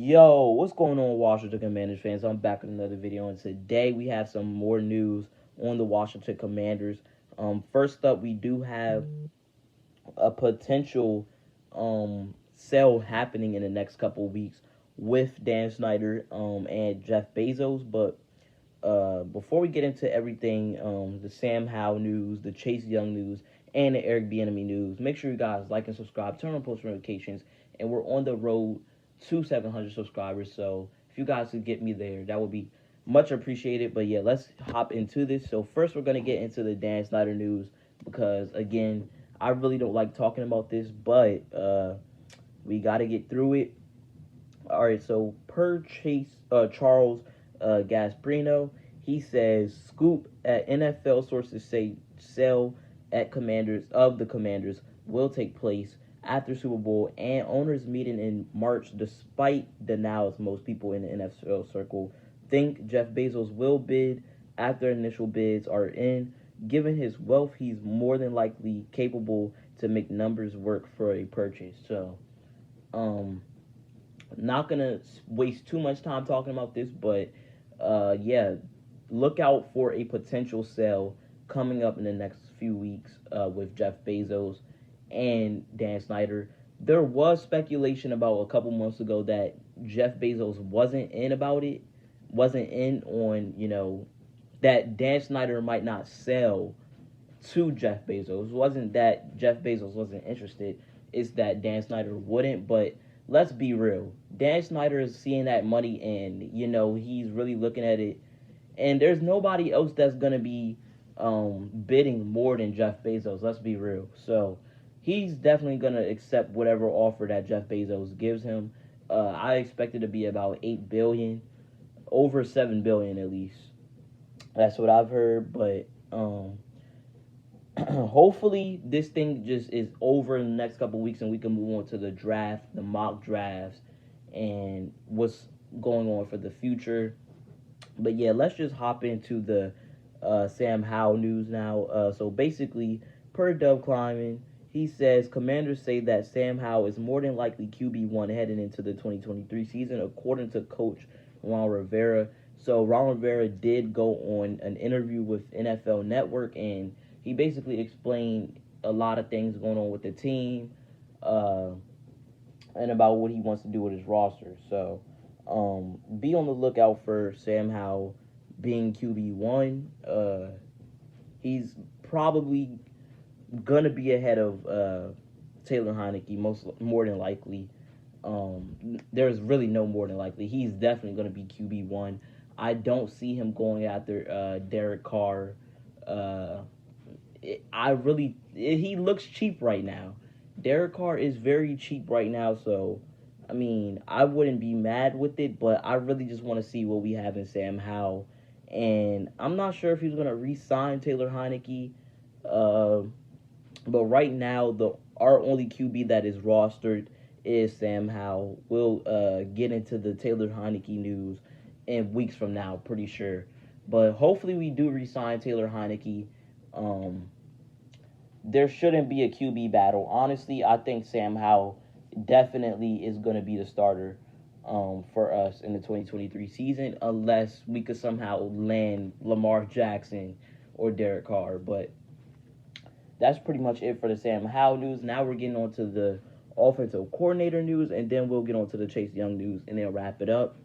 Yo, what's going on, Washington Commanders fans? I'm back with another video, and today we have some more news on the Washington Commanders. First up, we do have a potential sale happening in the next couple of weeks with Dan Snyder and Jeff Bezos. But before we get into everything, the Sam Howe news, the Chase Young news, and the Eric Bieniemy news, make sure you guys like and subscribe, turn on post notifications, and we're on the road to 700 subscribers. So if you guys could get me there, that would be much appreciated. But yeah, let's hop into this. So first, we're gonna get into the Dan Snyder news because again, I really don't like talking about this, but we got to get through it. All right, so per Charles Gasparino, he says scoop at NFL sources say sell at the Commanders will take place after Super Bowl and owners meeting in March, despite denials. Most people in the NFL circle think Jeff Bezos will bid after initial bids are in. Given his wealth, he's more than likely capable to make numbers work for a purchase. So, not gonna waste too much time talking about this, but yeah, look out for a potential sale coming up in the next few weeks with Jeff Bezos and Dan Snyder. There was speculation about a couple months ago that Jeff Bezos wasn't in on, that Dan Snyder might not sell to Jeff Bezos. It wasn't that Jeff Bezos wasn't interested, it's that Dan Snyder wouldn't. But let's be real. Dan Snyder is seeing that money and, he's really looking at it. And there's nobody else that's going to be bidding more than Jeff Bezos. Let's be real. So he's definitely going to accept whatever offer that Jeff Bezos gives him. I expect it to be about $8 billion, over $7 billion at least. That's what I've heard. But hopefully this thing just is over in the next couple of weeks and we can move on to the draft, the mock drafts, and what's going on for the future. But yeah, let's just hop into the Sam Howe news now. So basically, per Dove Kleiman, he says Commanders say that Sam Howe is more than likely QB1 heading into the 2023 season, according to Coach Ron Rivera. So Ron Rivera did go on an interview with NFL Network, and he basically explained a lot of things going on with the team and about what he wants to do with his roster. So be on the lookout for Sam Howell being QB1. He's probably going to be ahead of Taylor Heineke, more than likely. There's really no more than likely. He's definitely going to be QB1. I don't see him going after Derek Carr. He looks cheap right now. Derek Carr is very cheap right now, so I mean, I wouldn't be mad with it, but I really just want to see what we have in Sam Howell. And I'm not sure if he's going to re-sign Taylor Heineke. But right now, our only QB that is rostered is Sam Howell. We'll get into the Taylor Heineke news in weeks from now, pretty sure. But hopefully we do re-sign Taylor Heineke. There shouldn't be a QB battle. Honestly, I think Sam Howell definitely is going to be the starter for us in the 2023 season, unless we could somehow land Lamar Jackson or Derek Carr. But that's pretty much it for the Sam Howell news. Now we're getting on to the offensive coordinator news, and then we'll get on to the Chase Young news, and then wrap it up.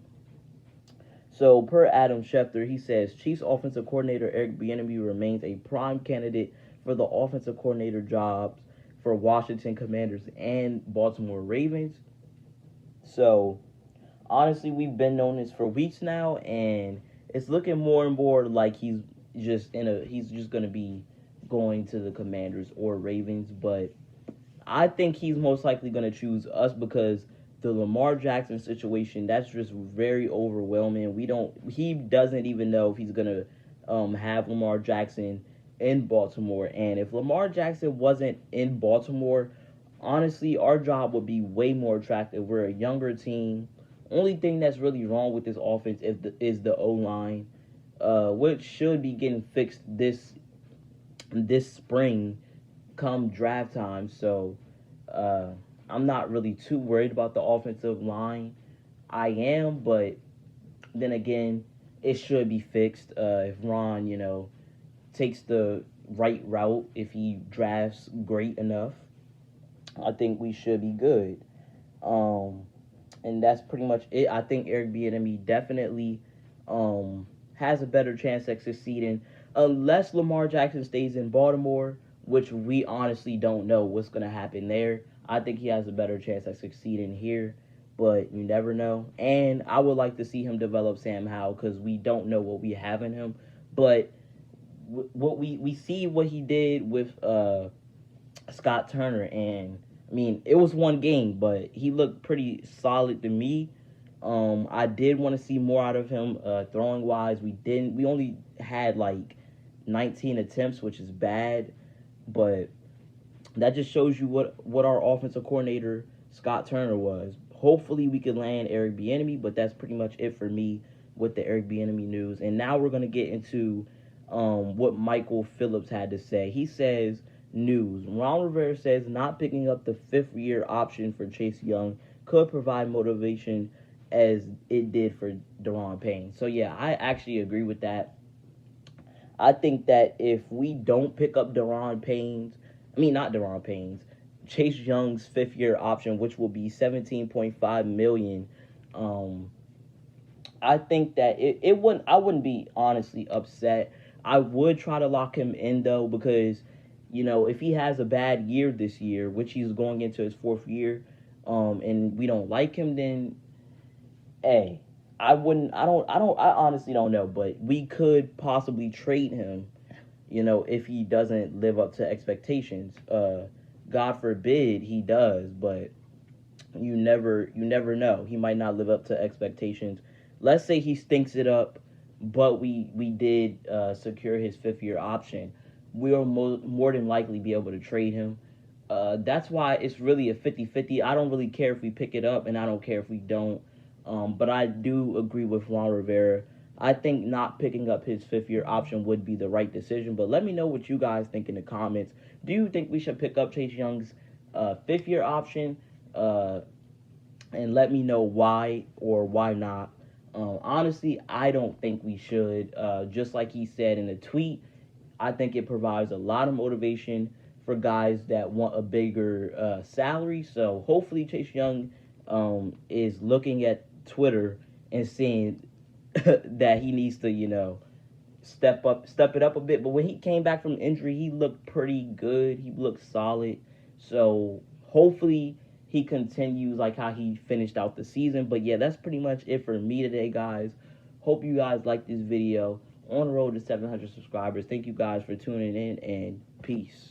So, per Adam Schefter, he says Chiefs offensive coordinator Eric Bieniemy remains a prime candidate for the offensive coordinator jobs for Washington Commanders and Baltimore Ravens. So, honestly, we've been knowing this for weeks now, and it's looking more and more like he's just going to be going to the Commanders or Ravens. But I think he's most likely going to choose us because the Lamar Jackson situation, that's just very overwhelming. He doesn't even know if he's going to have Lamar Jackson in Baltimore. And if Lamar Jackson wasn't in Baltimore, honestly, our job would be way more attractive. We're a younger team. Only thing that's really wrong with this offense is the O-line, which should be getting fixed this spring come draft time. So I'm not really too worried about the offensive line. I am, but then again, it should be fixed if Ron, takes the right route. If he drafts great enough, I think we should be good. Um, and that's pretty much it. I think Eric Bieniemy definitely has a better chance at succeeding unless Lamar Jackson stays in Baltimore, which we honestly don't know what's going to happen there. I think he has a better chance at succeeding here, but you never know. And I would like to see him develop Sam Howell because we don't know what we have in him. But what we see what he did with Scott Turner, and I mean it was one game, but he looked pretty solid to me. I did want to see more out of him throwing wise. We didn't. We only had like 19 attempts, which is bad, but that just shows you what our offensive coordinator Scott Turner was. Hopefully, we could land Eric Bieniemy, but that's pretty much it for me with the Eric Bieniemy news. And now we're gonna get into what Michael Phillips had to say. He says, news. Ron Rivera says not picking up the fifth-year option for Chase Young could provide motivation as it did for Daron Payne. So, yeah, I actually agree with that. I think that if we don't pick up not Daron Payne's, Chase Young's fifth-year option, which will be $17.5 million, I think that I wouldn't be honestly upset. I would try to lock him in though, because if he has a bad year this year, which he's going into his fourth year, and we don't like him, then hey, I honestly don't know, but we could possibly trade him, if he doesn't live up to expectations. God forbid he does, but you never know. He might not live up to expectations. Let's say he stinks it up, but we did secure his fifth-year option. We'll more than likely be able to trade him. That's why it's really a 50-50. I don't really care if we pick it up, and I don't care if we don't. But I do agree with Ron Rivera. I think not picking up his fifth-year option would be the right decision. But let me know what you guys think in the comments. Do you think we should pick up Chase Young's fifth-year option? And let me know why or why not. Honestly, I don't think we should. Just like he said in the tweet, I think it provides a lot of motivation for guys that want a bigger salary. So hopefully Chase Young is looking at Twitter and seeing that he needs to, step it up a bit. But when he came back from injury, he looked pretty good. He looked solid. So hopefully he continues like how he finished out the season. But yeah, that's pretty much it for me today, guys. Hope you guys liked this video. On the road to 700 subscribers. Thank you guys for tuning in, and peace.